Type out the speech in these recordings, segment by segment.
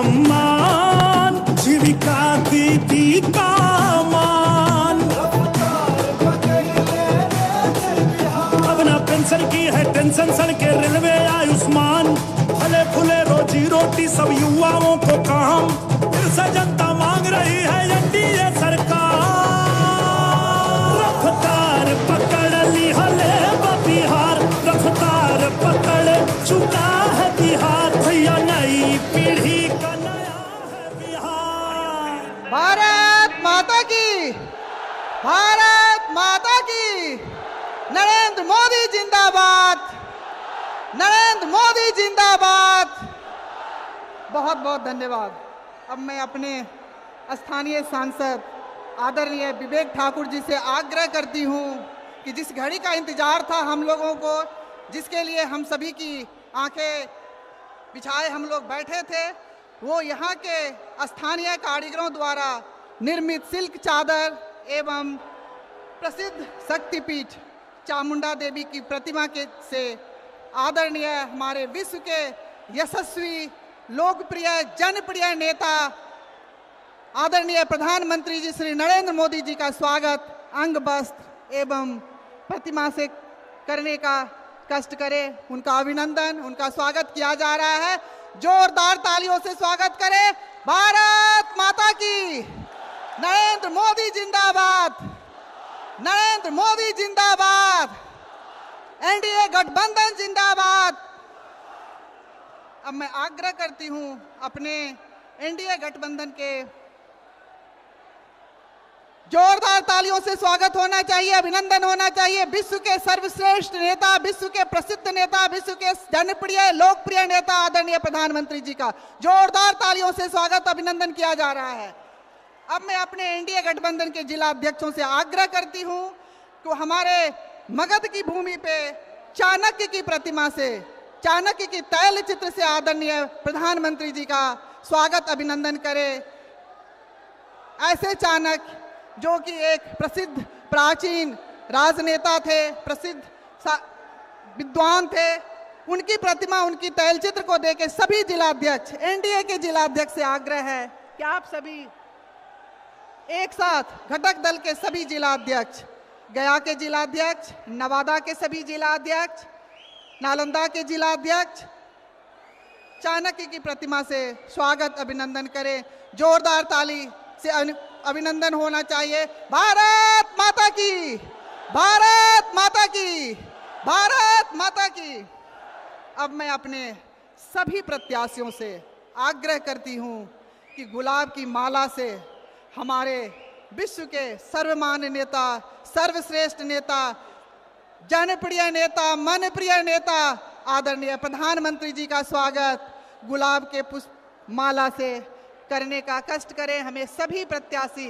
सम्मान, जीविका दीदी का मान। अब ना पेंशन की है टेंशन, सड़के रेलवे आयुष्मान, फले फूले रोजी रोटी सब युवाओं को काम। फिर से जनता मांग रही है एनडीए सरकार। रफ्तार पकड़ ली हले बिहार, रफ्तार पकड़ चुका है बिहार। भैया नई पीढ़ी का नया है बिहार। भारत माता की, भारत माता की। नरेंद्र मोदी जिंदाबाद, नरेंद्र मोदी जिंदाबाद। बहुत बहुत धन्यवाद। अब मैं अपने स्थानीय सांसद आदरणीय विवेक ठाकुर जी से आग्रह करती हूं कि जिस घड़ी का इंतजार था हम लोगों को, जिसके लिए हम सभी की आंखें बिछाए हम लोग बैठे थे, वो यहाँ के स्थानीय कारीगरों द्वारा निर्मित सिल्क चादर एवं प्रसिद्ध शक्तिपीठ चामुंडा देवी की प्रतिमा के से आदरणीय हमारे विश्व के यशस्वी लोकप्रिय जनप्रिय नेता आदरणीय प्रधानमंत्री जी श्री नरेंद्र मोदी जी का स्वागत अंग वस्त्र एवं प्रतिमा से करने का कष्ट करें। उनका अभिनंदन, उनका स्वागत किया जा रहा है। जोरदार तालियों से स्वागत करें। भारत माता की। नरेंद्र मोदी जिंदाबाद, नरेंद्र मोदी जिंदाबाद, एनडीए गठबंधन जिंदाबाद। अब मैं आग्रह करती हूं अपने एनडीए गठबंधन के जोरदार तालियों से स्वागत होना चाहिए, अभिनंदन होना चाहिए। विश्व के सर्वश्रेष्ठ नेता, विश्व के प्रसिद्ध नेता, विश्व के जनप्रिय लोकप्रिय नेता आदरणीय प्रधानमंत्री जी का जोरदार तालियों से स्वागत अभिनंदन किया जा रहा है। अब मैं अपने एनडीए गठबंधन के जिला अध्यक्षों से आग्रह करती हूं कि हमारे मगध की भूमि पे चाणक्य की प्रतिमा से, चाणक्य की तैल चित्र से आदरणीय प्रधानमंत्री जी का स्वागत अभिनंदन करें। ऐसे चाणक्य जो कि एक प्रसिद्ध प्राचीन राजनेता थे, प्रसिद्ध विद्वान थे, उनकी प्रतिमा, उनकी तैलचित्र को देकर सभी जिलाध्यक्ष, एनडीए के जिलाध्यक्ष से आग्रह है कि आप सभी एक साथ घटक दल के सभी जिलाध्यक्ष, गया के जिलाध्यक्ष, नवादा के सभी जिलाध्यक्ष, नालंदा के जिलाध्यक्ष, चाणक्य की प्रतिमा से स्वागत अभिनंदन करें। जोरदार ताली से अभिनंदन होना चाहिए। भारत माता की, भारत माता की, भारत माता की। अब मैं अपने सभी प्रत्याशियों से आग्रह करती हूं कि गुलाब की माला से हमारे विश्व के सर्वमान्य नेता, सर्वश्रेष्ठ नेता, जनप्रिय नेता, मनप्रिय नेता आदरणीय प्रधानमंत्री जी का स्वागत गुलाब के पुष्प माला से करने का कष्ट करें। हमें सभी प्रत्याशी,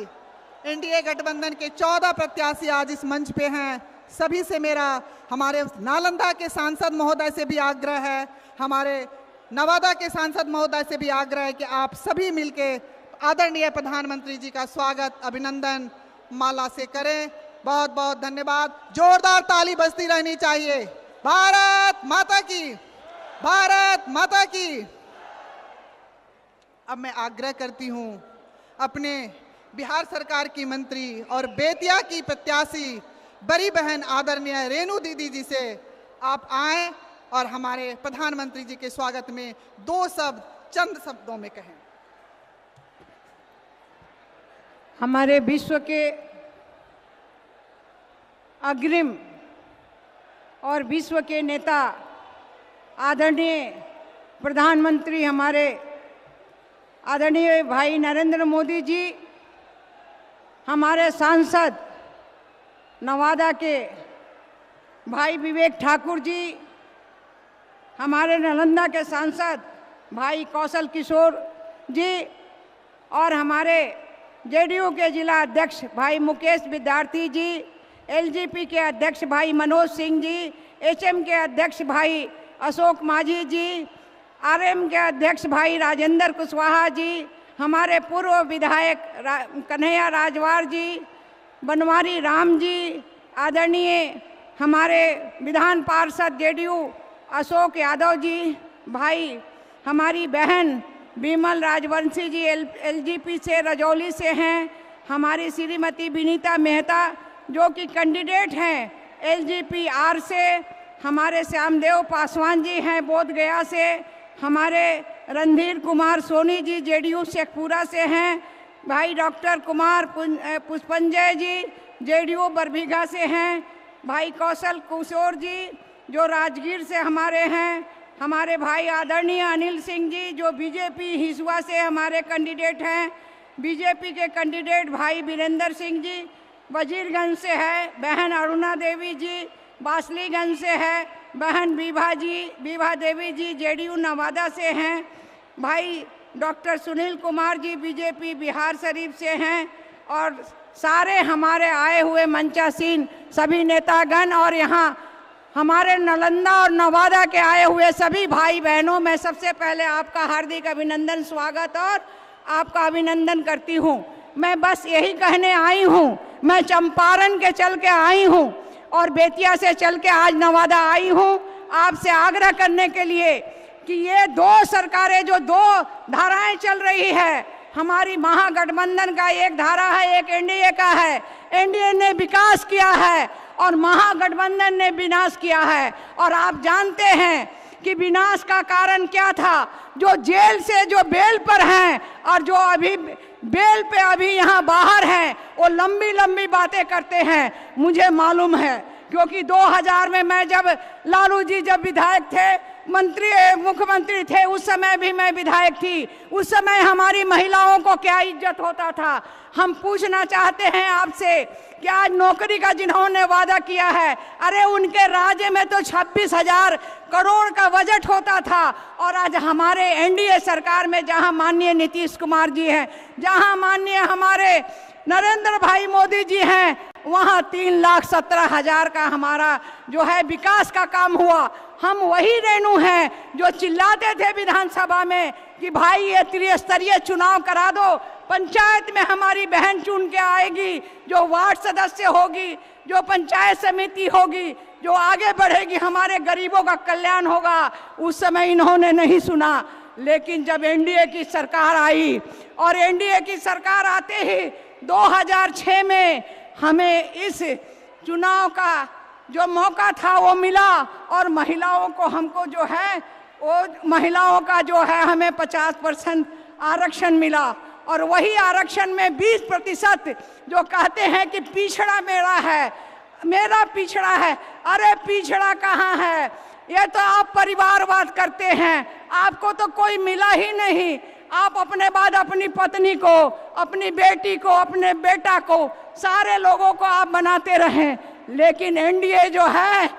एनडीए गठबंधन के 14 प्रत्याशी आज इस मंच पे हैं, सभी से मेरा, हमारे नालंदा के सांसद महोदय से भी आग्रह है, हमारे नवादा के सांसद महोदय से भी आग्रह है कि आप सभी मिलके आदरणीय प्रधानमंत्री जी का स्वागत अभिनंदन माला से करें। बहुत बहुत धन्यवाद। जोरदार ताली बजती रहनी चाहिए। भारत माता की, भारत माता की। अब मैं आग्रह करती हूं अपने बिहार सरकार की मंत्री और बेतिया की प्रत्याशी बड़ी बहन आदरणीय रेणु दीदी जी से आप आएं और हमारे प्रधानमंत्री जी के स्वागत में दो शब्द चंद शब्दों में कहें। हमारे विश्व के अग्रिम और विश्व के नेता आदरणीय प्रधानमंत्री हमारे आदरणीय भाई नरेंद्र मोदी जी, हमारे सांसद नवादा के भाई विवेक ठाकुर जी, हमारे नालंदा के सांसद भाई कौशल किशोर जी और हमारे जेडीयू के जिला अध्यक्ष भाई मुकेश विद्यार्थी जी, एलजेपी के अध्यक्ष भाई मनोज सिंह जी, एचएम के अध्यक्ष भाई अशोक माझी जी, आरएम के अध्यक्ष भाई राजेंद्र कुशवाहा जी, हमारे पूर्व विधायक कन्हैया राजवार जी, बनवारी राम जी, आदरणीय हमारे विधान पार्षद जेडीयू अशोक यादव जी, भाई हमारी बहन विमल राजवंशी जी एलजीपी से रजौली से हैं, हमारी श्रीमती विनीता मेहता जो कि कैंडिडेट हैं एलजीपी आर से, हमारे श्यामदेव पासवान जी हैं बोधगया से, हमारे रणधीर कुमार सोनी जी जेडीयू शेखपुरा से हैं, भाई डॉक्टर कुमार पुष्पंजय जी जेडीयू बरबीघा से हैं, भाई कौशल किशोर जी जो राजगीर से हमारे हैं, हमारे भाई आदरणीय अनिल सिंह जी जो बीजेपी हिसुआ से हमारे कैंडिडेट हैं, बीजेपी के कैंडिडेट भाई वीरेंद्र सिंह जी वजीरगंज से है, बहन अरुणा देवी जी बासलीगंज से है, बहन विभा देवी जी जेडीयू नवादा से हैं, भाई डॉक्टर सुनील कुमार जी बीजेपी बिहार शरीफ से हैं, और सारे हमारे आए हुए मंचासीन सभी नेतागण और यहाँ हमारे नालंदा और नवादा के आए हुए सभी भाई बहनों, मैं सबसे पहले आपका हार्दिक अभिनंदन स्वागत और आपका अभिनंदन करती हूँ। मैं बस यही कहने आई हूँ, मैं चंपारण के चल के आई हूँ और बेतिया से चल के आज नवादा आई हूँ आपसे आग्रह करने के लिए कि ये दो सरकारें जो दो धाराएं चल रही है, हमारी महागठबंधन का एक धारा है, एक एनडीए का है। एनडीए ने विकास किया है और महागठबंधन ने विनाश किया है, और आप जानते हैं कि विनाश का कारण क्या था। जो जेल से जो बेल पर हैं और जो अभी बेल पे अभी यहाँ बाहर हैं, वो लंबी लंबी बातें करते हैं, मुझे मालूम है, क्योंकि 2000 में मैं जब लालू जी जब विधायक थे, मुख्यमंत्री थे, उस समय भी मैं विधायक थी। उस समय हमारी महिलाओं को क्या इज्जत होता था। हम पूछना चाहते हैं आपसे कि आज नौकरी का जिन्होंने वादा किया है, अरे उनके राज्य में तो 26,000 करोड़ का बजट होता था, और आज हमारे एनडीए सरकार में जहां माननीय नीतीश कुमार जी हैं, जहां माननीय हमारे नरेंद्र भाई मोदी जी हैं, वहां 3,17,000 का हमारा जो है विकास का काम हुआ। हम वही रेणु हैं जो चिल्लाते थे विधानसभा में कि भाई ये त्रिस्तरीय चुनाव करा दो, पंचायत में हमारी बहन चुन के आएगी, जो वार्ड सदस्य होगी, जो पंचायत समिति होगी, जो आगे बढ़ेगी, हमारे गरीबों का कल्याण होगा। उस समय इन्होंने नहीं सुना, लेकिन जब एनडीए की सरकार आई और एनडीए की सरकार आते ही 2006 में हमें इस चुनाव का जो मौका था वो मिला, और महिलाओं को हमको जो है वो महिलाओं का जो है हमें 50% आरक्षण मिला, और वही आरक्षण में 20% जो कहते हैं कि पिछड़ा मेरा पिछड़ा है। अरे पिछड़ा कहाँ है, ये तो आप परिवारवाद करते हैं, आपको तो कोई मिला ही नहीं। आप अपने बाद अपनी पत्नी को, अपनी बेटी को, अपने बेटा को, सारे लोगों को आप बनाते रहें, लेकिन एनडीए जो है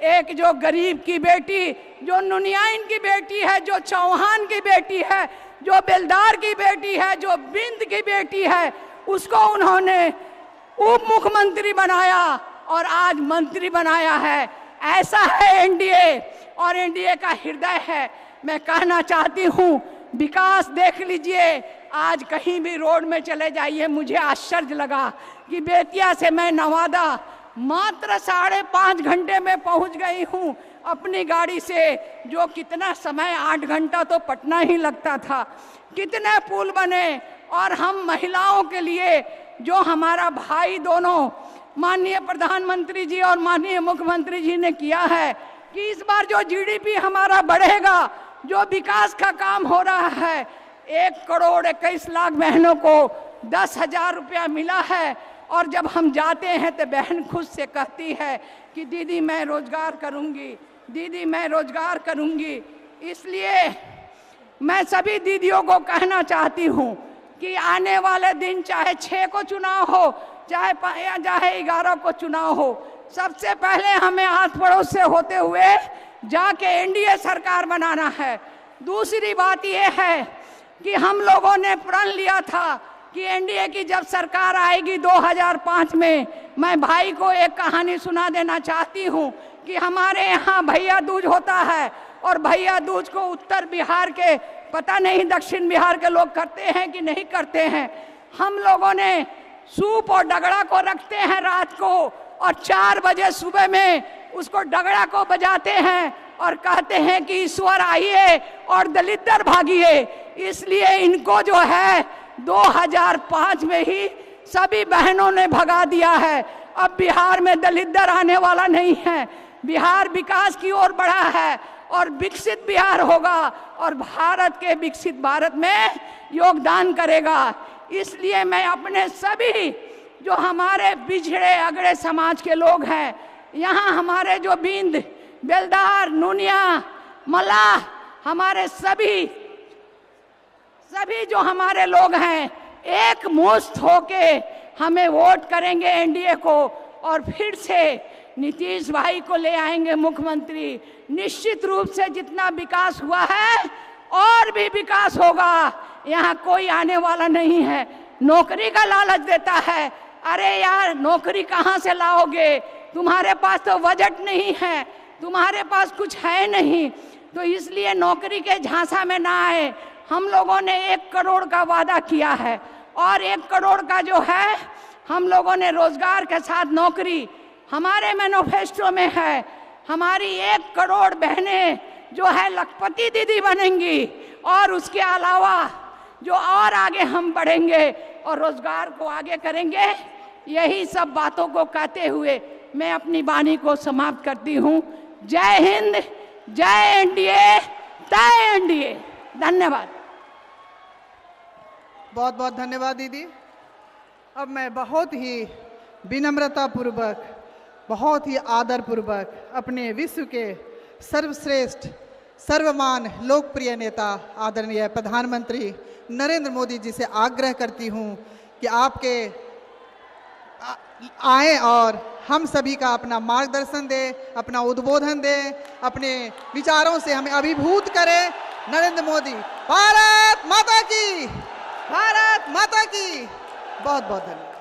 एक जो गरीब की बेटी, जो नुनियाइन की बेटी है, जो चौहान की बेटी है, जो बेलदार की बेटी है, जो बिंद की बेटी है, उसको उन्होंने उप मुख्यमंत्री बनाया और आज मंत्री बनाया है। ऐसा है एनडीए, और एनडीए का हृदय है। मैं कहना चाहती हूँ, विकास देख लीजिए, आज कहीं भी रोड में चले जाइए, मुझे आश्चर्य लगा कि बेतिया से मैं नवादा मात्र 5.5 घंटे में पहुंच गई हूं अपनी गाड़ी से, जो कितना समय 8 घंटा तो पटना ही लगता था। कितने पुल बने, और हम महिलाओं के लिए जो हमारा भाई दोनों माननीय प्रधानमंत्री जी और माननीय मुख्यमंत्री जी ने किया है कि इस बार जो जीडीपी हमारा बढ़ेगा, जो विकास का काम हो रहा है, 1,21,00,000 बहनों को 10,000 रुपया मिला है। और जब हम जाते हैं तो बहन खुद से कहती है कि दीदी मैं रोजगार करूंगी, दीदी मैं रोजगार करूंगी। इसलिए मैं सभी दीदियों को कहना चाहती हूं कि आने वाले दिन चाहे 6 को चुनाव हो, चाहे 11 को चुनाव हो, सबसे पहले हमें आस पड़ोस से होते हुए जाके एनडीए सरकार बनाना है। दूसरी बात यह है कि हम लोगों ने प्रण लिया था कि एनडीए की जब सरकार आएगी 2005 में, मैं भाई को एक कहानी सुना देना चाहती हूँ कि हमारे यहाँ भैया दूज होता है, और भैया दूज को उत्तर बिहार के, पता नहीं दक्षिण बिहार के लोग करते हैं कि नहीं करते हैं। हम लोगों ने सूप और डगड़ा को रखते हैं रात को, और 4 बजे सुबह में उसको डगड़ा को बजाते हैं और कहते हैं कि ईश्वर आइए और दलित भागिए। इसलिए इनको जो है 2005 में ही सभी बहनों ने भगा दिया है। अब बिहार में दलित दर आने वाला नहीं है। बिहार विकास की ओर बढ़ा है और विकसित बिहार होगा और भारत के विकसित भारत में योगदान करेगा। इसलिए मैं अपने सभी जो हमारे पिछड़े अगड़े समाज के लोग हैं, यहाँ हमारे जो बिंद, बेलदार, नूनिया, मल्लाह, हमारे सभी जो हमारे लोग हैं, एक मुश्त होके हमें वोट करेंगे एनडीए को और फिर से नीतीश भाई को ले आएंगे मुख्यमंत्री। निश्चित रूप से जितना विकास हुआ है और भी विकास होगा। यहाँ कोई आने वाला नहीं है, नौकरी का लालच देता है। अरे यार, नौकरी कहाँ से लाओगे? तुम्हारे पास तो बजट नहीं है, तुम्हारे पास कुछ है नहीं, तो इसलिए नौकरी के झांसा में ना आए। हम लोगों ने 1 करोड़ का वादा किया है और 1 करोड़ का जो है हम लोगों ने रोजगार के साथ नौकरी हमारे मैनिफेस्टो में है। हमारी 1 करोड़ बहनें जो है लखपति दीदी बनेंगी और उसके अलावा जो और आगे हम बढ़ेंगे और रोजगार को आगे करेंगे। यही सब बातों को कहते हुए मैं अपनी वाणी को समाप्त करती हूँ। जय हिंद, जय एनडीए, जय एनडीए। धन्यवाद। बहुत बहुत धन्यवाद दीदी। अब मैं बहुत ही विनम्रता पूर्वक, बहुत ही आदर पूर्वक अपने विश्व के सर्वश्रेष्ठ, सर्वमान, लोकप्रिय नेता आदरणीय प्रधानमंत्री नरेंद्र मोदी जी से आग्रह करती हूं कि आपके आए और हम सभी का अपना मार्गदर्शन दे, अपना उद्बोधन दे, अपने विचारों से हमें अभिभूत करें। नरेंद्र मोदी, भारत माता की, भारत माता की। बहुत बहुत धन्यवाद।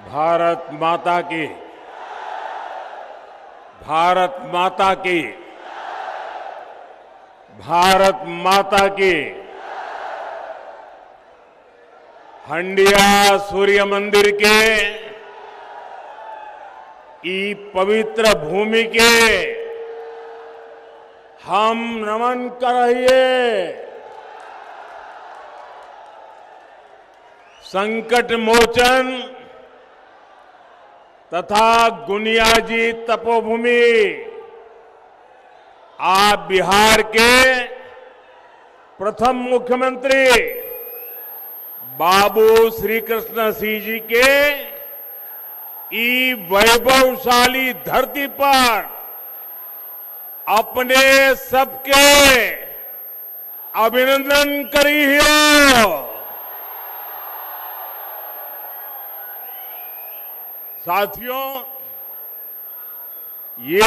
भारत माता की, भारत माता की, भारत माता की। हंडिया सूर्य मंदिर के ई पवित्र भूमि के हम नमन करिए। संकट मोचन तथा गुनियाजी तपोभूमि, आप बिहार के प्रथम मुख्यमंत्री बाबू श्री कृष्ण सिंह जी के ई वैभवशाली धरती पर अपने सबके अभिनंदन करियो। साथियों, ये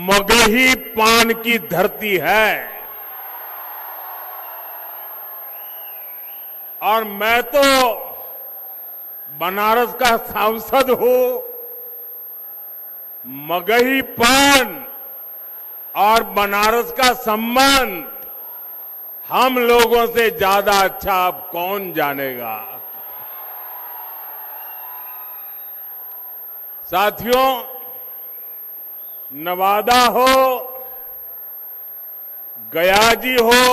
मगही पान की धरती है और मैं तो बनारस का सांसद हूं। मगही पान और बनारस का संबंध हम लोगों से ज्यादा अच्छा अब कौन जानेगा। साथियों, नवादा हो, गया जी हो,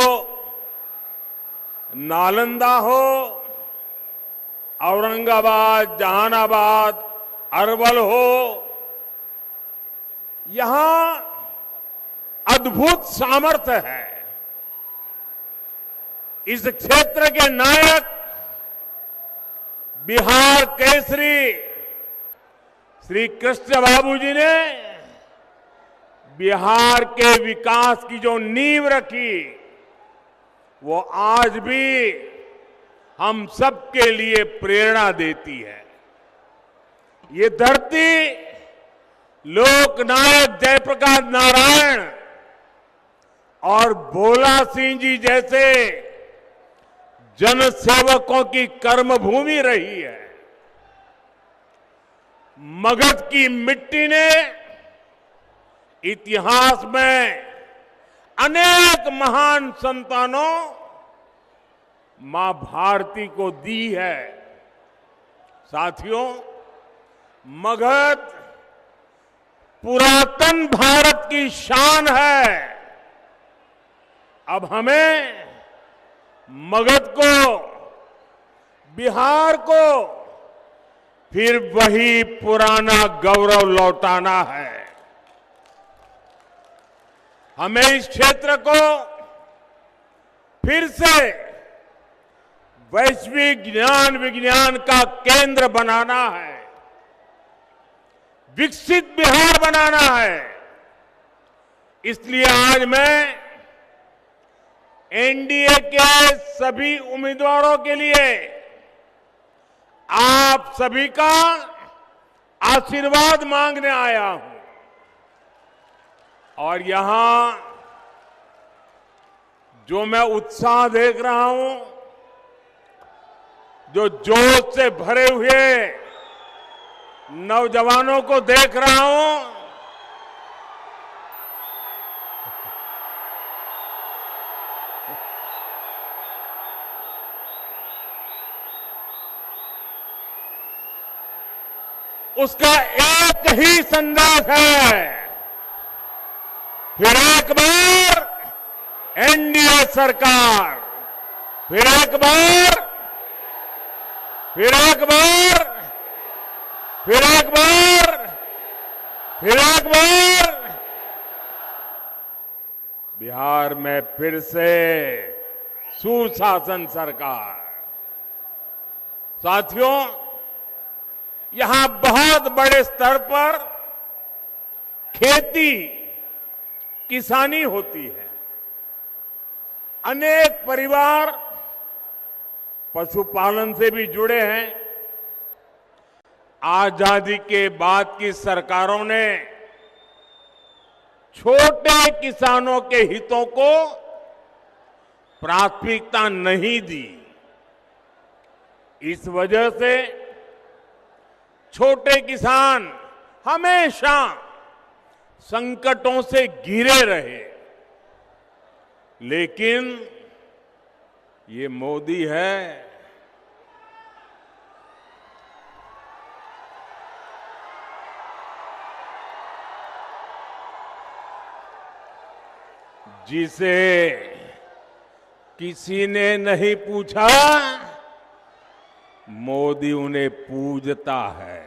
नालंदा हो, औरंगाबाद, जहानाबाद, अरवल हो, यहां अद्भुत सामर्थ्य है। इस क्षेत्र के नायक बिहार केसरी श्री कृष्ण बाबू जी ने बिहार के विकास की जो नींव रखी, वो आज भी हम सबके लिए प्रेरणा देती है। ये धरती लोकनायक जयप्रकाश नारायण और भोला सिंह जी जैसे जनसेवकों की कर्मभूमि रही है। मगध की मिट्टी ने इतिहास में अनेक महान संतानों, मां भारती को दी है। साथियों, मगध पुरातन भारत की शान है। अब हमें मगध को, बिहार को फिर वही पुराना गौरव लौटाना है। हमें इस क्षेत्र को फिर से वैश्विक ज्ञान विज्ञान का केंद्र बनाना है, विकसित बिहार बनाना है। इसलिए आज मैं एनडीए के सभी उम्मीदवारों के लिए आप सभी का आशीर्वाद मांगने आया हूं। और यहां जो मैं उत्साह देख रहा हूं, जो जोश से भरे हुए नौजवानों को देख रहा हूं, उसका एक ही संदेश है, फिर एक बार एनडीए सरकार, फिर एक बार, फिर एक बार, फिर एक बार, फिर एक बार बिहार में फिर से सुशासन सरकार। साथियों, यहां बहुत बड़े स्तर पर खेती किसानी होती है। अनेक परिवार पशुपालन से भी जुड़े हैं। आजादी के बाद की सरकारों ने छोटे किसानों के हितों को प्राथमिकता नहीं दी। इस वजह से छोटे किसान हमेशा संकटों से घिरे रहे। लेकिन ये मोदी है, जिसे किसी ने नहीं पूछा, मोदी उन्हें पूजता है।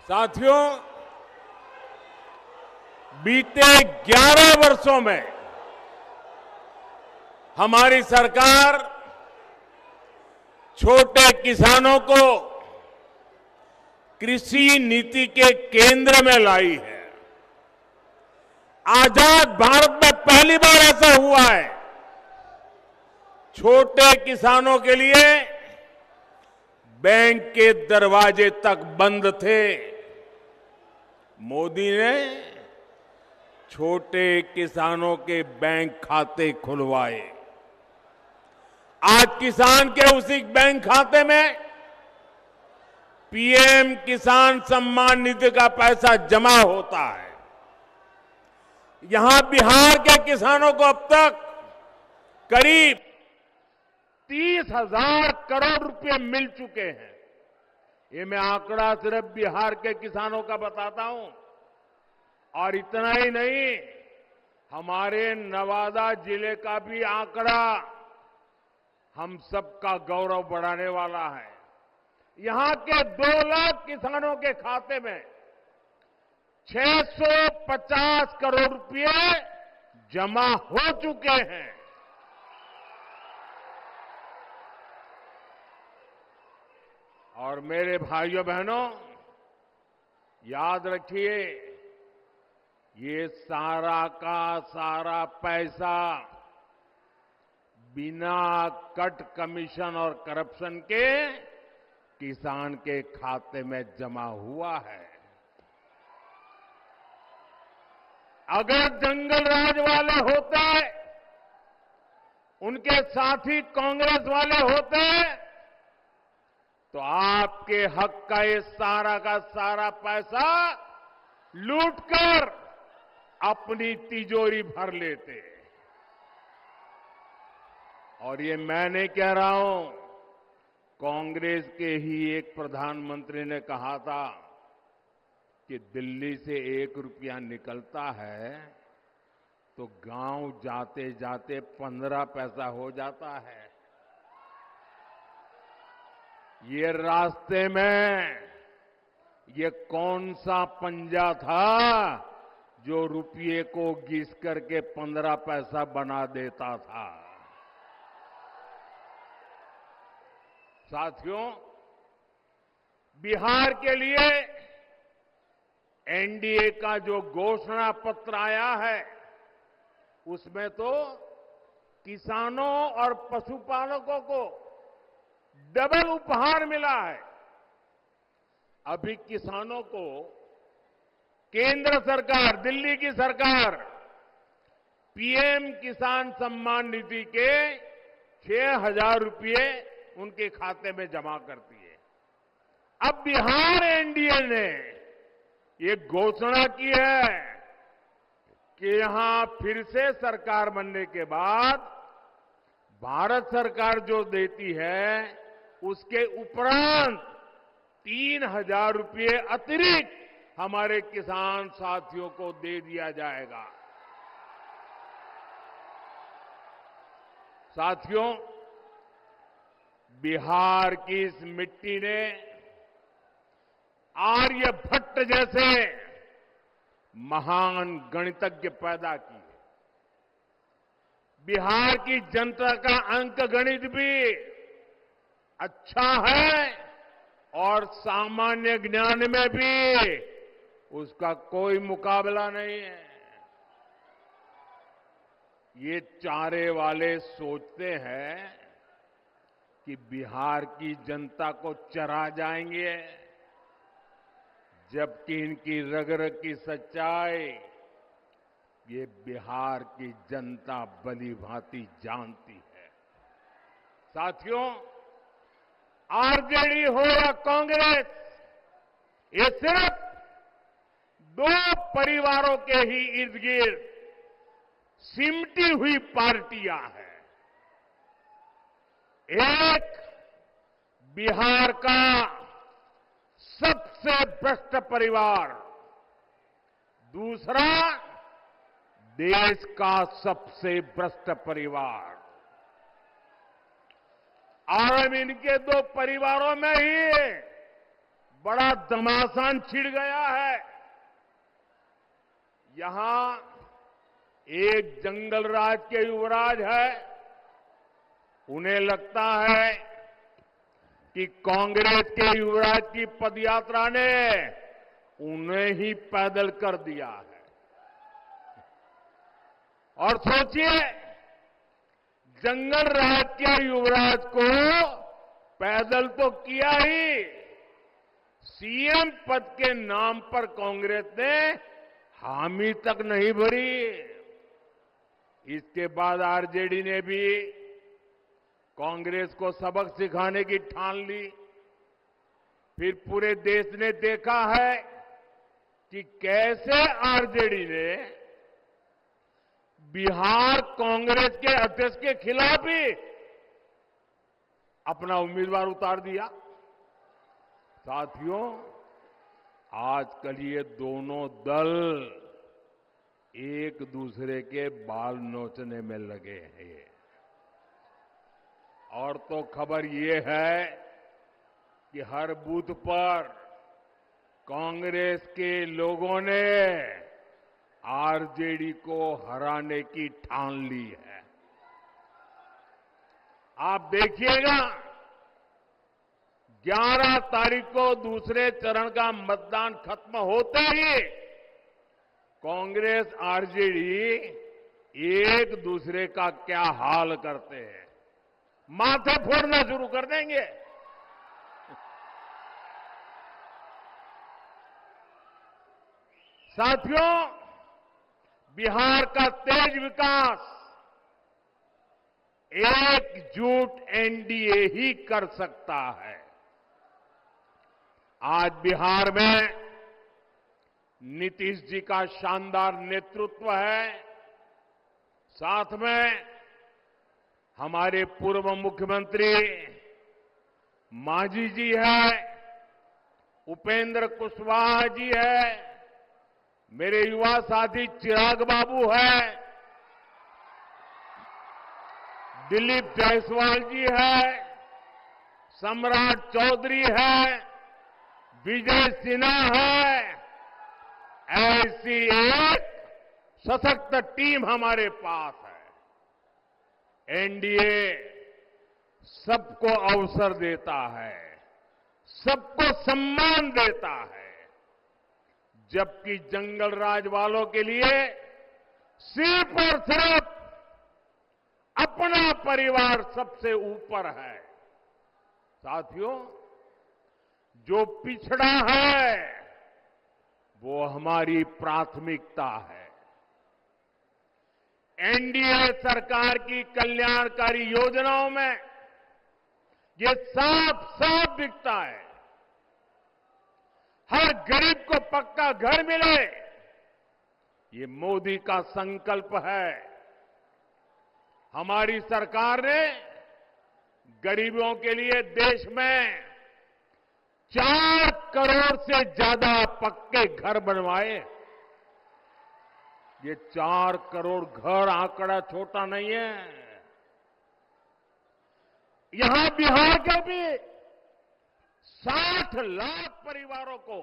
साथियों, बीते 11 वर्षों में हमारी सरकार छोटे किसानों को कृषि नीति के केंद्र में लाई है। आजाद भारत में पहली बार ऐसा हुआ है, छोटे किसानों के लिए बैंक के दरवाजे तक बंद थे। मोदी ने छोटे किसानों के बैंक खाते खुलवाए। आज किसान के उसी बैंक खाते में पीएम किसान सम्मान निधि का पैसा जमा होता है। यहां बिहार के किसानों को अब तक करीब 30,000 करोड़ रुपए मिल चुके हैं। ये मैं आंकड़ा सिर्फ बिहार के किसानों का बताता हूं। और इतना ही नहीं, हमारे नवादा जिले का भी आंकड़ा हम सबका गौरव बढ़ाने वाला है। यहां के 2 लाख किसानों के खाते में 650 करोड़ रुपए जमा हो चुके हैं। और मेरे भाइयों बहनों, याद रखिए, ये सारा का सारा पैसा बिना कट कमीशन और करप्शन के किसान के खाते में जमा हुआ है। अगर जंगल राज वाले होते, उनके साथी कांग्रेस वाले होते, तो आपके हक का ये सारा का सारा पैसा लूटकर अपनी तिजोरी भर लेते। और ये मैं नहीं कह रहा हूं, कांग्रेस के ही एक प्रधानमंत्री ने कहा था कि दिल्ली से 1 रुपया निकलता है तो गांव जाते जाते 15 पैसा हो जाता है। ये रास्ते में ये कौन सा पंजा था जो रुपये को घिस करके 15 पैसा बना देता था। साथियों, बिहार के लिए एनडीए का जो घोषणा पत्र आया है उसमें तो किसानों और पशुपालकों को डबल उपहार मिला है। अभी किसानों को केंद्र सरकार, दिल्ली की सरकार पीएम किसान सम्मान निधि के 6,000 रुपये उनके खाते में जमा करती है। अब बिहार एनडीए ने ये घोषणा की है कि यहां फिर से सरकार बनने के बाद भारत सरकार जो देती है उसके उपरांत 3,000 रुपये अतिरिक्त हमारे किसान साथियों को दे दिया जाएगा। साथियों, बिहार की इस मिट्टी ने आर्यभट्ट जैसे महान गणितज्ञ पैदा किए। बिहार की जनता का अंक गणित भी अच्छा है और सामान्य ज्ञान में भी उसका कोई मुकाबला नहीं है। ये चारे वाले सोचते हैं कि बिहार की जनता को चरा जाएंगे, जबकि इनकी रग रग की सच्चाई ये बिहार की जनता भली भांति जानती है। साथियों, आरजेडी हो या कांग्रेस, ये सिर्फ 2 परिवारों के ही इर्द गिर्द सिमटी हुई पार्टियां हैं। एक बिहार का सबसे भ्रष्ट परिवार, दूसरा देश का सबसे भ्रष्ट परिवार। और अब इनके 2 परिवारों में ही बड़ा घमासान छिड़ गया है। यहां एक जंगल राज के युवराज है, उन्हें लगता है कि कांग्रेस के युवराज की पदयात्रा ने उन्हें ही पैदल कर दिया है। और सोचिए, जंगल राज के युवराज को पैदल तो किया ही, सीएम पद के नाम पर कांग्रेस ने हामी तक नहीं भरी। इसके बाद आरजेडी ने भी कांग्रेस को सबक सिखाने की ठान ली। फिर पूरे देश ने देखा है कि कैसे आरजेडी ने बिहार कांग्रेस के अध्यक्ष के खिलाफ ही अपना उम्मीदवार उतार दिया। साथियों, आजकल ये दोनों दल एक दूसरे के बाल नोचने में लगे हैं। और तो खबर ये है कि हर बूथ पर कांग्रेस के लोगों ने आरजेडी को हराने की ठान ली है। आप देखिएगा, 11 तारीख को दूसरे चरण का मतदान खत्म होते ही कांग्रेस आरजेडी एक दूसरे का क्या हाल करते हैं, माथे फोड़ना शुरू कर देंगे। साथियों, बिहार का तेज विकास एकजुट एनडीए ही कर सकता है। आज बिहार में नीतीश जी का शानदार नेतृत्व है, साथ में हमारे पूर्व मुख्यमंत्री मांझी जी है, उपेंद्र कुशवाहा जी है, मेरे युवा साथी चिराग बाबू है, दिलीप जायसवाल जी है, सम्राट चौधरी है, विजय सिन्हा है। ऐसी एक सशक्त टीम हमारे पास है। एनडीए सबको अवसर देता है, सबको सम्मान देता है, जबकि जंगल राज वालों के लिए सिर्फ और सिर्फ अपना परिवार सबसे ऊपर है। साथियों, जो पिछड़ा है वो हमारी प्राथमिकता है। एनडीए सरकार की कल्याणकारी योजनाओं में ये साफ साफ दिखता है। हर गरीब को पक्का घर मिले, ये मोदी का संकल्प है। हमारी सरकार ने गरीबों के लिए देश में 4 करोड़ से ज्यादा पक्के घर बनवाए। ये 4 करोड़ घर आंकड़ा छोटा नहीं है। यहां बिहार के भी 60 लाख परिवारों को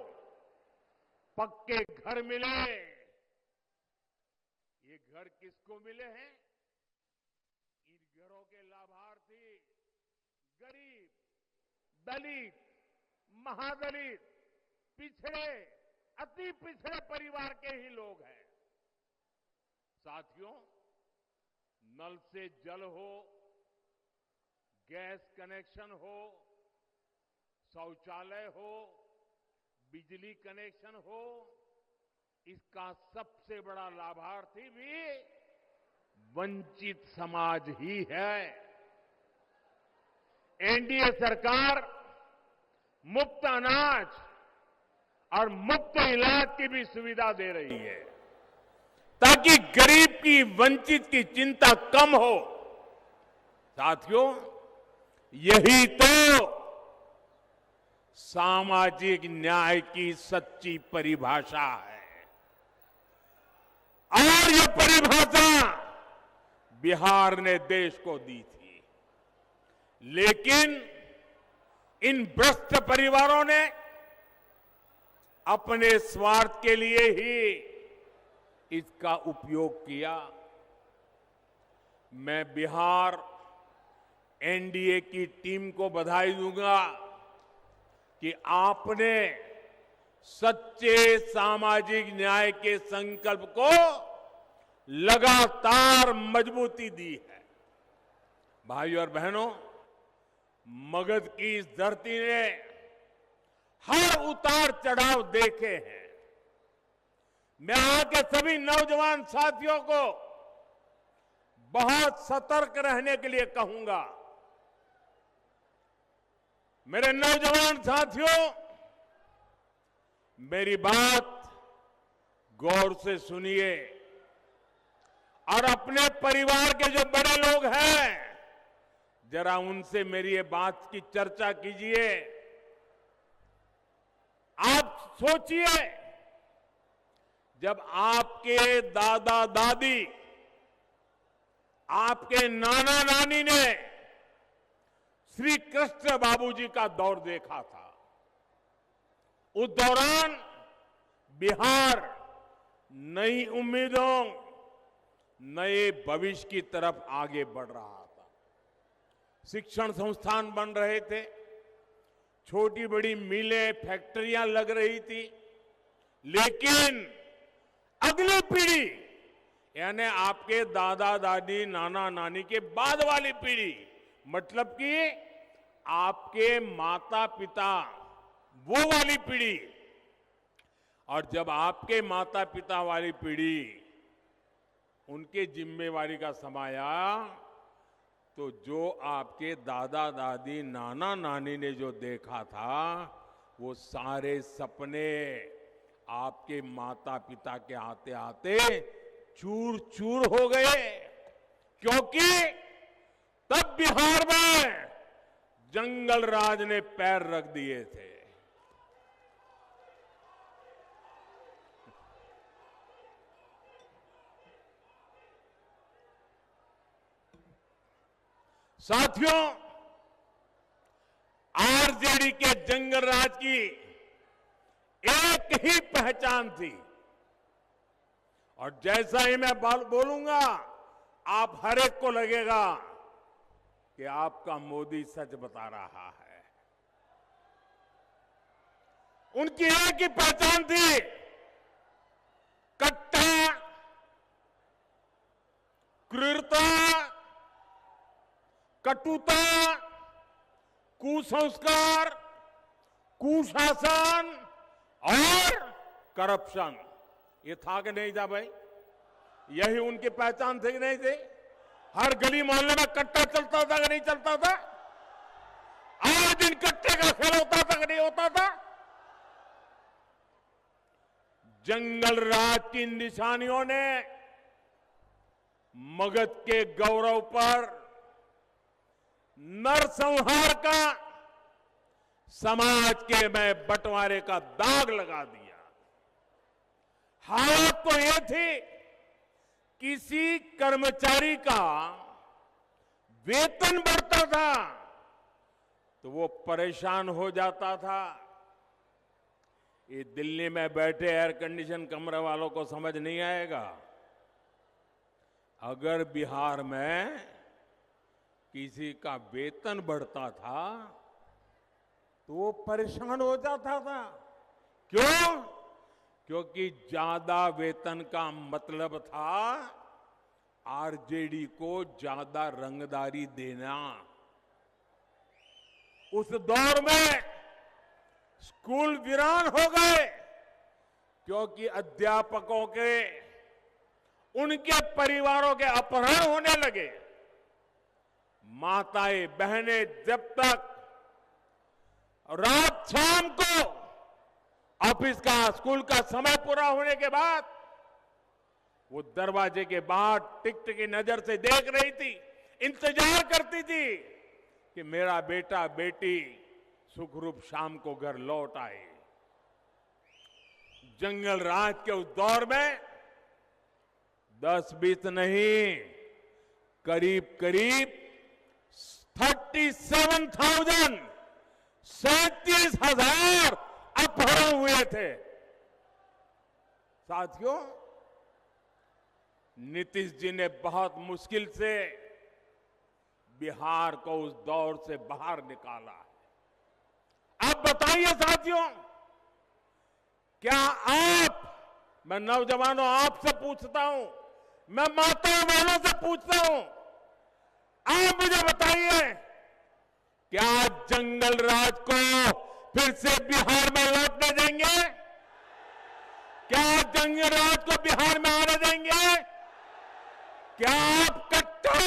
पक्के घर मिले। ये घर किसको मिले हैं? इन घरों के लाभार्थी गरीब, दलित, महादलित, पिछड़े, अति पिछड़े परिवार के ही लोग हैं। साथियों, नल से जल हो, गैस कनेक्शन हो, शौचालय हो, बिजली कनेक्शन हो, इसका सबसे बड़ा लाभार्थी भी वंचित समाज ही है। एनडीए सरकार मुफ्त अनाज और मुफ्त इलाज की भी सुविधा दे रही है, ताकि गरीब की, वंचित की चिंता कम हो। साथियों, यही तो सामाजिक न्याय की सच्ची परिभाषा है। और ये परिभाषा बिहार ने देश को दी थी, लेकिन इन भ्रष्ट परिवारों ने अपने स्वार्थ के लिए ही इसका उपयोग किया। मैं बिहार एनडीए की टीम को बधाई दूंगा कि आपने सच्चे सामाजिक न्याय के संकल्प को लगातार मजबूती दी है। भाइयों और बहनों, मगध की इस धरती ने हर उतार चढ़ाव देखे हैं। मैं यहां के सभी नौजवान साथियों को बहुत सतर्क रहने के लिए कहूंगा। मेरे नौजवान साथियों, मेरी बात गौर से सुनिए और अपने परिवार के जो बड़े लोग हैं, जरा उनसे मेरी ये बात की चर्चा कीजिए। आप सोचिए, जब आपके दादा दादी, आपके नाना नानी ने श्री कृष्ण बाबूजी का दौर देखा था, उस दौरान बिहार नई उम्मीदों, नए भविष्य की तरफ आगे बढ़ रहा था। शिक्षण संस्थान बन रहे थे, छोटी बड़ी मिलें, फैक्ट्रियां लग रही थी, लेकिन अगली पीढ़ी यानी आपके दादा दादी, नाना नानी के बाद वाली पीढ़ी, मतलब कि आपके माता पिता, वो वाली पीढ़ी, और जब आपके माता पिता वाली पीढ़ी उनके जिम्मेवारी का समय आया, तो जो आपके दादा दादी, नाना नानी ने जो देखा था, वो सारे सपने आपके माता पिता के आते आते चूर चूर हो गए, क्योंकि तब बिहार में जंगल राज ने पैर रख दिए थे। साथियों, आरजेडी के जंगल राज की एक ही पहचान थी, और जैसा ही मैं बोलूंगा आप हर एक को लगेगा कि आपका मोदी सच बता रहा है। उनकी एक ही पहचान थी, कट्टा, क्रूरता, कटुता, कुसंस्कार, कुशासन और करप्शन। ये था कि नहीं था भाई? यही उनकी पहचान थी कि नहीं थी? हर गली मोहल्ले में कट्टा चलता था कि नहीं चलता था? आए दिन कट्टे का खेल होता था कि नहीं होता था? जंगल राज की निशानियों ने मगध के गौरव पर नरसंहार का, समाज के में बंटवारे का दाग लगा दिया। हालत तो यह थी, किसी कर्मचारी का वेतन बढ़ता था तो वो परेशान हो जाता था। ये दिल्ली में बैठे एयर कंडीशन कमरे वालों को समझ नहीं आएगा। अगर बिहार में किसी का वेतन बढ़ता था तो वो परेशान हो जाता था। क्यों? क्योंकि ज्यादा वेतन का मतलब था आरजेडी को ज्यादा रंगदारी देना। उस दौर में स्कूल वीरान हो गए, क्योंकि अध्यापकों के, उनके परिवारों के अपहरण होने लगे। माताएं बहनें जब तक रात शाम को ऑफिस का, स्कूल का समय पूरा होने के बाद वो दरवाजे के बाहर टिकटिकी नजर से देख रही थी, इंतजार करती थी कि मेरा बेटा बेटी सुखरूप शाम को घर लौट आए। जंगल राज के उस दौर में 10-20 नहीं, करीब करीब 37,000, 37,000 अपहरण हुए थे। साथियों, नीतीश जी ने बहुत मुश्किल से बिहार को उस दौर से बाहर निकाला है। अब बताइए साथियों, क्या आप, मैं नौजवानों आपसे पूछता हूं, मैं माताओं बहनों से पूछता हूं, आप मुझे बताइए, क्या जंगल राज को फिर से बिहार में लौटने देंगे? क्या जंगल राज को बिहार में आने देंगे? क्या आप कट्टा,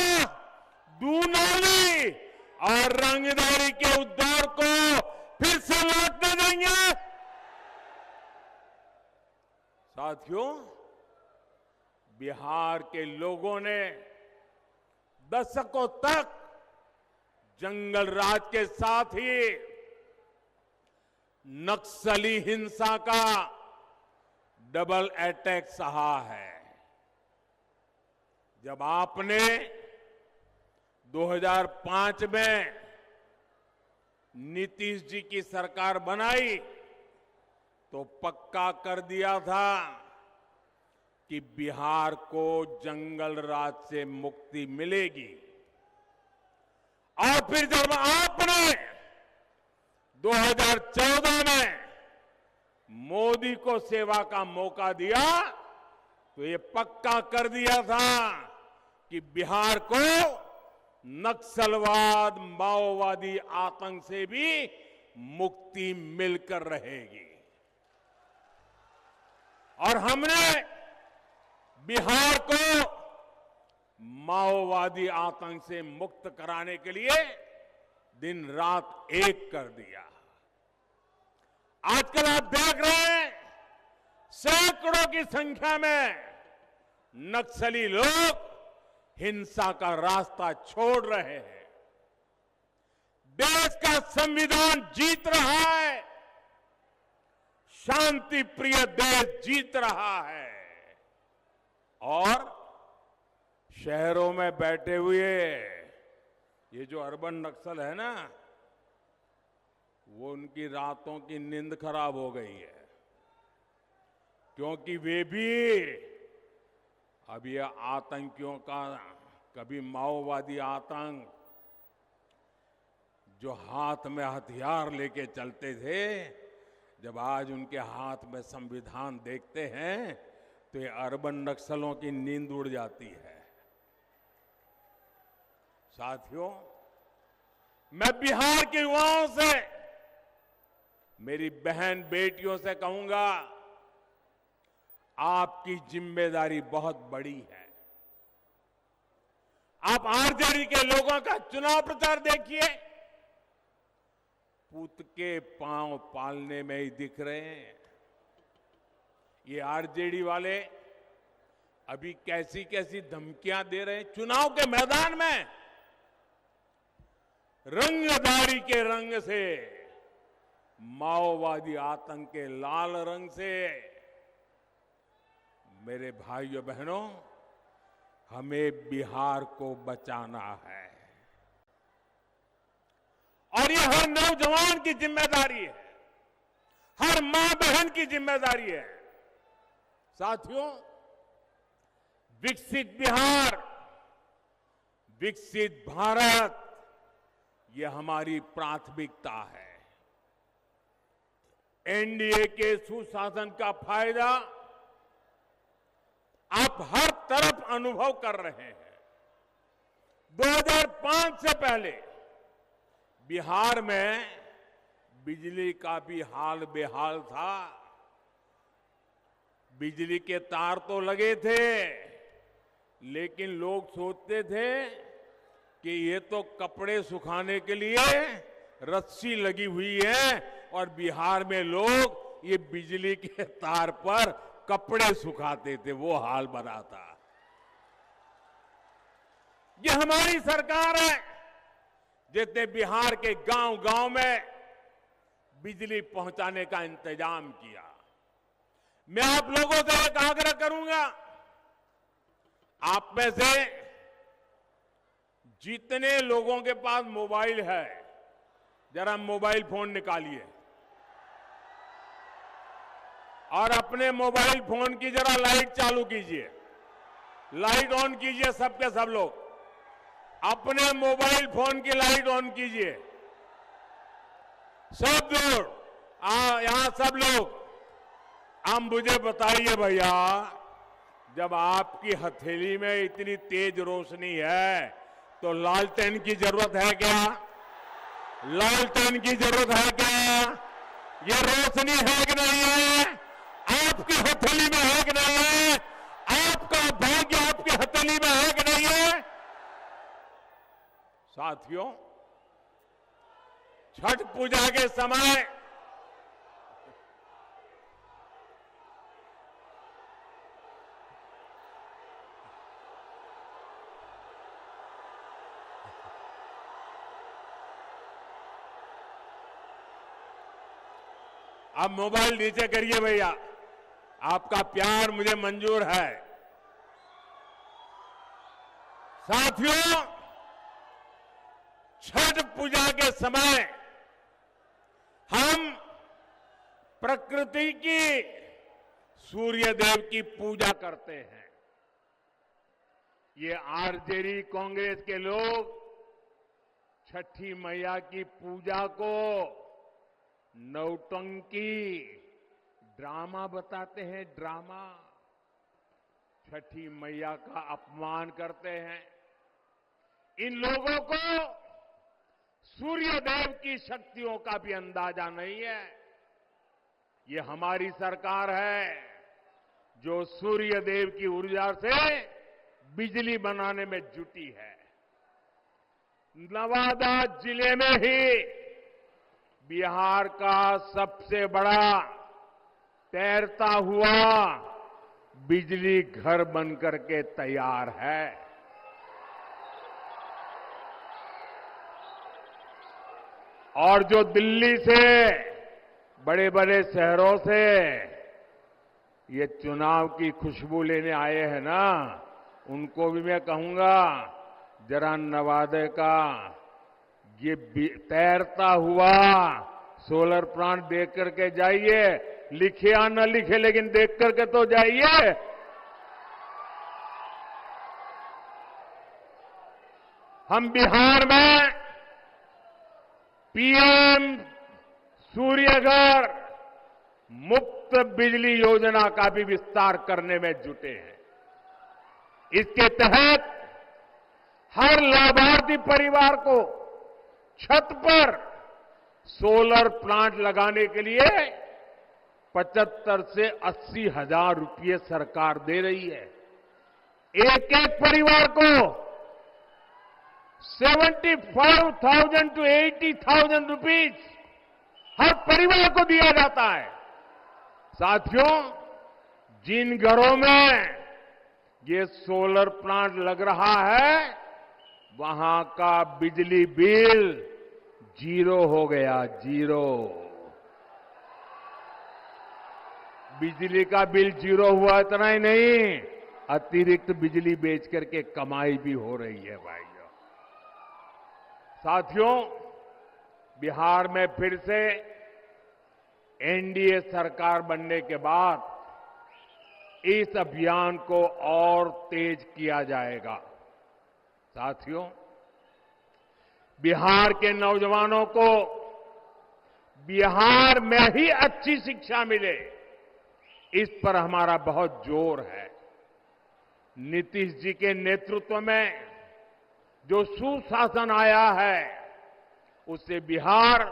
दूनाली और रंगदारी के उस दौर को फिर से लौटने देंगे? साथियों, बिहार के लोगों ने दशकों तक जंगल राज के साथ ही नक्सली हिंसा का डबल अटैक सहा है। जब आपने 2005 में नीतीश जी की सरकार बनाई तो पक्का कर दिया था कि बिहार को जंगल राज से मुक्ति मिलेगी। और फिर जब आपने 2014 में मोदी को सेवा का मौका दिया तो ये पक्का कर दिया था कि बिहार को नक्सलवाद, माओवादी आतंक से भी मुक्ति मिलकर रहेगी। और हमने बिहार को माओवादी आतंक से मुक्त कराने के लिए दिन रात एक कर दिया। आजकल आप देख रहे हैं सैकड़ों की संख्या में नक्सली लोग हिंसा का रास्ता छोड़ रहे हैं। देश का संविधान जीत रहा है, शांति प्रिय देश जीत रहा है। और शहरों में बैठे हुए ये जो अर्बन नक्सल है ना, वो उनकी रातों की नींद खराब हो गई है, क्योंकि वे भी अब ये आतंकियों का, कभी माओवादी आतंक जो हाथ में हथियार लेके चलते थे, जब आज उनके हाथ में संविधान देखते हैं तो ये अर्बन नक्सलों की नींद उड़ जाती है। साथियों, मैं बिहार के युवाओं से, मेरी बहन बेटियों से कहूंगा, आपकी जिम्मेदारी बहुत बड़ी है। आप आरजेडी के लोगों का चुनाव प्रचार देखिए, पूत के पांव पालने में ही दिख रहे हैं। ये आरजेडी वाले अभी कैसी कैसी धमकियां दे रहे हैं चुनाव के मैदान में। रंगदारी के रंग से, माओवादी आतंक के लाल रंग से। मेरे भाइयों बहनों, हमें बिहार को बचाना है और ये हर नौजवान की जिम्मेदारी है, हर मां बहन की जिम्मेदारी है। साथियों, विकसित बिहार, विकसित भारत, ये हमारी प्राथमिकता है। एनडीए के सुशासन का फायदा आप हर तरफ अनुभव कर रहे हैं। 2005 से पहले बिहार में बिजली का भी हाल बेहाल था। बिजली के तार तो लगे थे, लेकिन लोग सोचते थे कि ये तो कपड़े सुखाने के लिए रस्सी लगी हुई है और बिहार में लोग ये बिजली के तार पर कपड़े सुखाते थे। वो हाल बना था। ये हमारी सरकार है जिसने बिहार के गांव-गांव में बिजली पहुंचाने का इंतजाम किया। मैं आप लोगों से एक आग्रह करूंगा, आप में से जितने लोगों के पास मोबाइल है, जरा मोबाइल फोन निकालिए और अपने मोबाइल फोन की जरा लाइट चालू कीजिए, लाइट ऑन कीजिए। सबके सब लोग अपने मोबाइल फोन की लाइट ऑन कीजिए। सब लोग यहां सब लोग, आप मुझे बताइए भैया, जब आपकी हथेली में इतनी तेज रोशनी है तो लालटेन की जरूरत है क्या? लालटेन की जरूरत है क्या? ये रोशनी है कि नहीं है? आपकी हथेली में है कि नहीं है? आपका भाग्य आपकी हथेली में है कि नहीं है? साथियों, छठ पूजा के समय अब मोबाइल नीचे करिए भैया, आपका प्यार मुझे मंजूर है। साथियों, छठ पूजा के समय हम प्रकृति की, सूर्य देव की पूजा करते हैं। ये आरजेडी कांग्रेस के लोग छठी मैया की पूजा को नौटंकी, ड्रामा बताते हैं, ड्रामा। छठी मैया का अपमान करते हैं। इन लोगों को सूर्य देव की शक्तियों का भी अंदाजा नहीं है। ये हमारी सरकार है जो सूर्य देव की ऊर्जा से बिजली बनाने में जुटी है। नवादा जिले में ही बिहार का सबसे बड़ा तैरता हुआ बिजली घर बनकर के तैयार है। और जो दिल्ली से, बड़े बड़े शहरों से ये चुनाव की खुशबू लेने आए हैं ना, उनको भी मैं कहूंगा जरा नवादे का ये तैरता हुआ सोलर प्लांट देख करके जाइए। लिखे या न लिखे, लेकिन देख करके तो जाइए। हम बिहार में पीएम सूर्यघर मुफ्त बिजली योजना का भी विस्तार करने में जुटे हैं। इसके तहत हर लाभार्थी परिवार को छत पर सोलर प्लांट लगाने के लिए 75 से 80 हजार रुपये सरकार दे रही है। एक एक परिवार को 75,000 to 80,000 रुपीज हर परिवार को दिया जाता है। साथियों, जिन घरों में ये सोलर प्लांट लग रहा है, वहां का बिजली बिल 0 हो गया, 0। बिजली का बिल 0 हुआ, इतना ही नहीं, अतिरिक्त बिजली बेच करके कमाई भी हो रही है भाइयों। साथियों, बिहार में फिर से एनडीए सरकार बनने के बाद इस अभियान को और तेज किया जाएगा। साथियों, बिहार के नौजवानों को बिहार में ही अच्छी शिक्षा मिले, इस पर हमारा बहुत जोर है। नीतीश जी के नेतृत्व में जो सुशासन आया है, उससे बिहार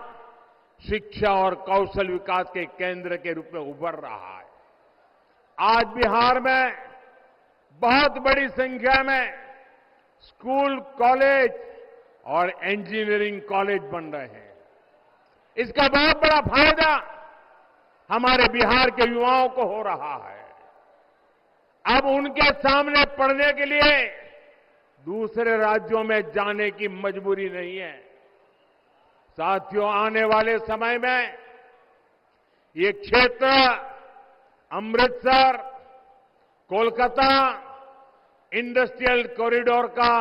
शिक्षा और कौशल विकास के केंद्र के रूप में उभर रहा है। आज बिहार में बहुत बड़ी संख्या में स्कूल, कॉलेज और इंजीनियरिंग कॉलेज बन रहे हैं। इसका बहुत बड़ा फायदा हमारे बिहार के युवाओं को हो रहा है। अब उनके सामने पढ़ने के लिए दूसरे राज्यों में जाने की मजबूरी नहीं है। साथियों, आने वाले समय में ये क्षेत्र अमृतसर, कोलकाता इंडस्ट्रियल कॉरिडोर का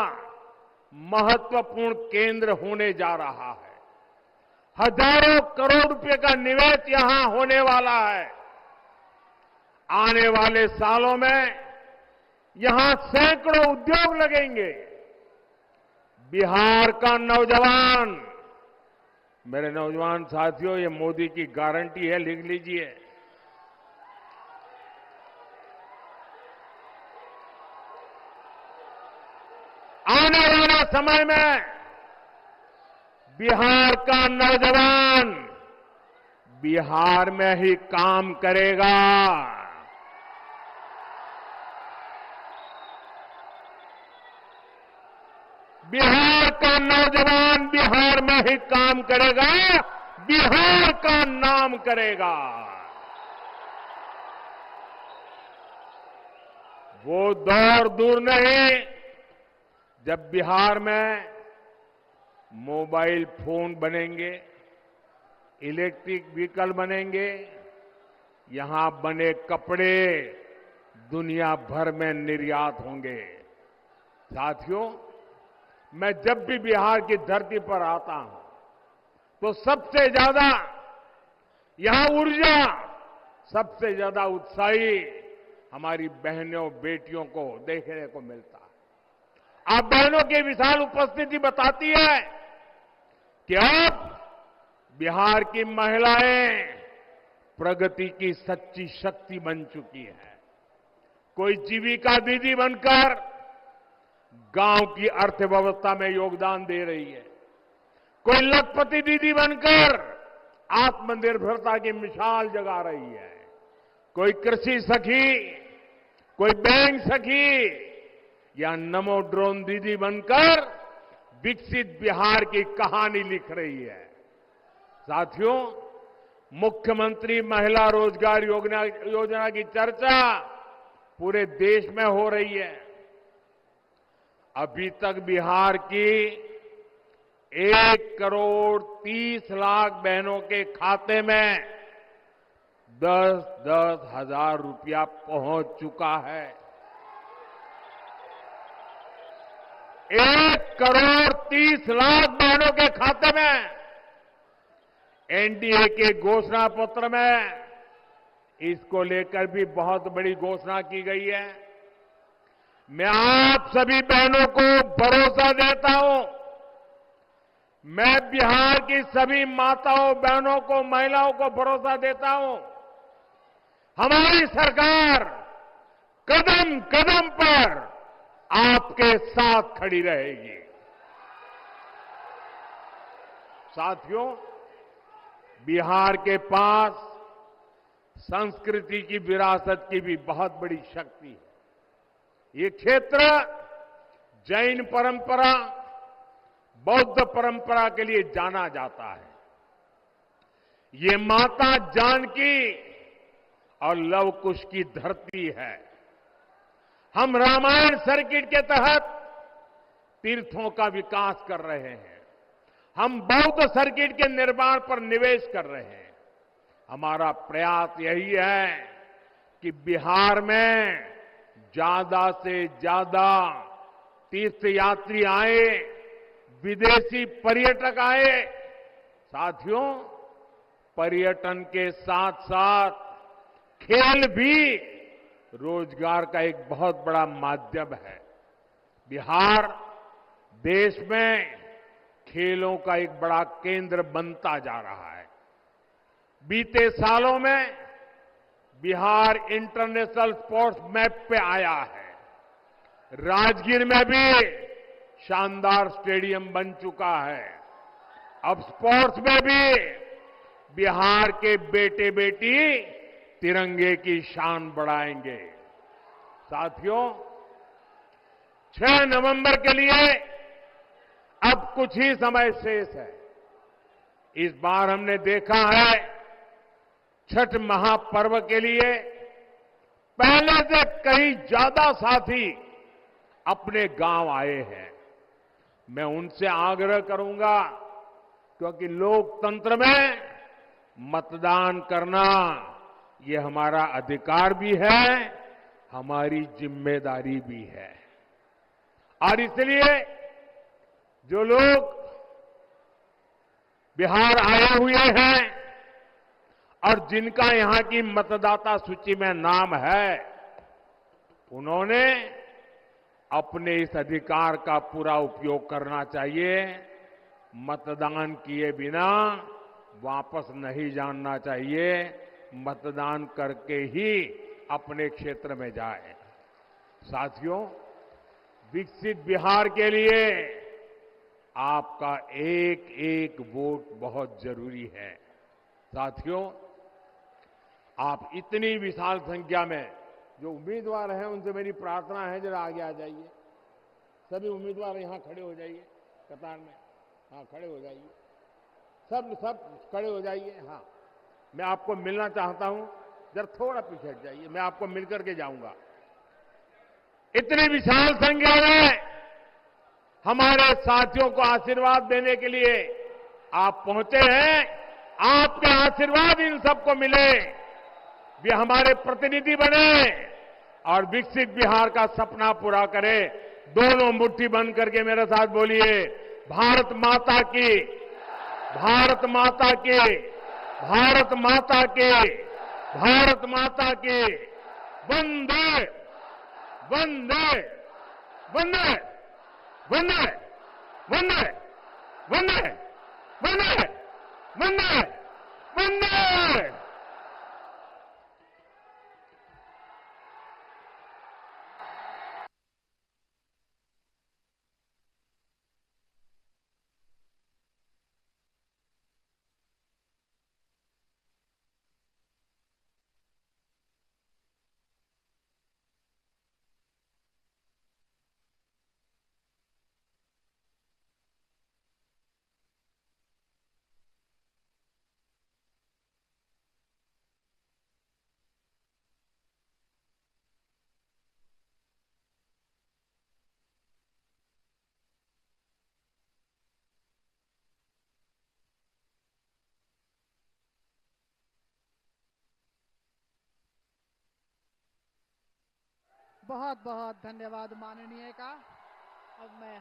महत्वपूर्ण केंद्र होने जा रहा है। हजारों करोड़ रुपए का निवेश यहां होने वाला है। आने वाले सालों में यहां सैकड़ों उद्योग लगेंगे। बिहार का नौजवान, मेरे नौजवान साथियों, ये मोदी की गारंटी है, लिख लीजिए। आने वाले समय में बिहार का नौजवान बिहार में ही काम करेगा। बिहार का नौजवान बिहार में ही काम करेगा, बिहार का नाम करेगा। वो दौर दूर नहीं जब बिहार में मोबाइल फोन बनेंगे, इलेक्ट्रिक व्हीकल बनेंगे, यहां बने कपड़े दुनिया भर में निर्यात होंगे। साथियों, मैं जब भी बिहार की धरती पर आता हूं तो सबसे ज्यादा यहां ऊर्जा, सबसे ज्यादा उत्साही हमारी बहनों बेटियों को देखने को मिलता है। आप बहनों की विशाल उपस्थिति बताती है कि अब बिहार की महिलाएं प्रगति की सच्ची शक्ति बन चुकी है। कोई जीविका दीदी बनकर गांव की अर्थव्यवस्था में योगदान दे रही है, कोई लखपति दीदी बनकर आत्मनिर्भरता की मिसाल जगा रही है, कोई कृषि सखी, कोई बैंक सखी या नमो ड्रोन दीदी बनकर विकसित बिहार की कहानी लिख रही है। साथियों, मुख्यमंत्री महिला रोजगार योजना की चर्चा पूरे देश में हो रही है। अभी तक बिहार की 1,30,00,000 बहनों के खाते में 10-10 हजार रुपया पहुंच चुका है। 1,30,00,000 बहनों के खाते में एनडीए के घोषणा पत्र में इसको लेकर भी बहुत बड़ी घोषणा की गई है। मैं आप सभी बहनों को भरोसा देता हूं, मैं बिहार की सभी माताओं बहनों को महिलाओं को भरोसा देता हूं, हमारी सरकार कदम कदम पर आपके साथ खड़ी रहेगी। साथियों, बिहार के पास संस्कृति की विरासत की भी बहुत बड़ी शक्ति है। ये क्षेत्र जैन परंपरा, बौद्ध परंपरा के लिए जाना जाता है। ये माता जानकी और लव कुश की धरती है। हम रामायण सर्किट के तहत तीर्थों का विकास कर रहे हैं। हम बौद्ध सर्किट के निर्माण पर निवेश कर रहे हैं। हमारा प्रयास यही है कि बिहार में ज्यादा से ज्यादा तीर्थयात्री आए, विदेशी पर्यटक आए। साथियों, पर्यटन के साथ साथ खेल भी रोजगार का एक बहुत बड़ा माध्यम है। बिहार देश में खेलों का एक बड़ा केंद्र बनता जा रहा है। बीते सालों में बिहार इंटरनेशनल स्पोर्ट्स मैप पे आया है। राजगीर में भी शानदार स्टेडियम बन चुका है। अब स्पोर्ट्स में भी बिहार के बेटे बेटी तिरंगे की शान बढ़ाएंगे। साथियों, 6 नवंबर के लिए अब कुछ ही समय शेष है। इस बार हमने देखा है छठ महापर्व के लिए पहले से कहीं ज्यादा साथी अपने गांव आए हैं। मैं उनसे आग्रह करूंगा, क्योंकि लोकतंत्र में मतदान करना ये हमारा अधिकार भी है, हमारी जिम्मेदारी भी है। और इसलिए जो लोग बिहार आए हुए हैं और जिनका यहां की मतदाता सूची में नाम है, उन्होंने अपने इस अधिकार का पूरा उपयोग करना चाहिए। मतदान किए बिना वापस नहीं जाना चाहिए। मतदान करके ही अपने क्षेत्र में जाए। साथियों, विकसित बिहार के लिए आपका एक एक वोट बहुत जरूरी है। साथियों, आप इतनी विशाल संख्या में जो उम्मीदवार हैं, उनसे मेरी प्रार्थना है, जरा आगे आ जाइए। सभी उम्मीदवार यहां खड़े हो जाइए कतार में। हाँ, खड़े हो जाइए। सब खड़े हो जाइए। हाँ, मैं आपको मिलना चाहता हूं। जरा थोड़ा पीछे हट जाइए, मैं आपको मिलकर के जाऊंगा। इतनी विशाल संख्या में हमारे साथियों को आशीर्वाद देने के लिए आप पहुंचे हैं। आपके आशीर्वाद इन सबको मिले, वे हमारे प्रतिनिधि बने और विकसित बिहार का सपना पूरा करे। दोनों मुट्ठी बंद करके मेरे साथ बोलिए, भारत माता की, भारत माता की, भारत माता की, भारत माता की। वंदे वंदे वंदे वंदे वंदे वंदे वंदे वंदे वंदे। बहुत बहुत धन्यवाद माननीय का। अब मैं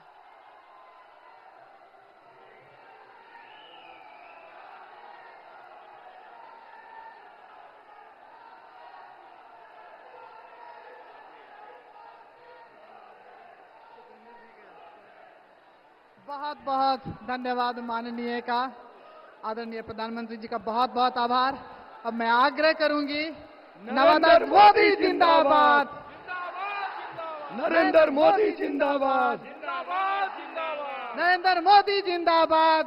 बहुत बहुत धन्यवाद माननीय का। आदरणीय प्रधानमंत्री जी का बहुत बहुत आभार। अब मैं आग्रह करूंगी, नरेंद्र मोदी जिंदाबाद, नरेंद्र मोदी जिंदाबाद, नरेंद्र मोदी जिंदाबाद।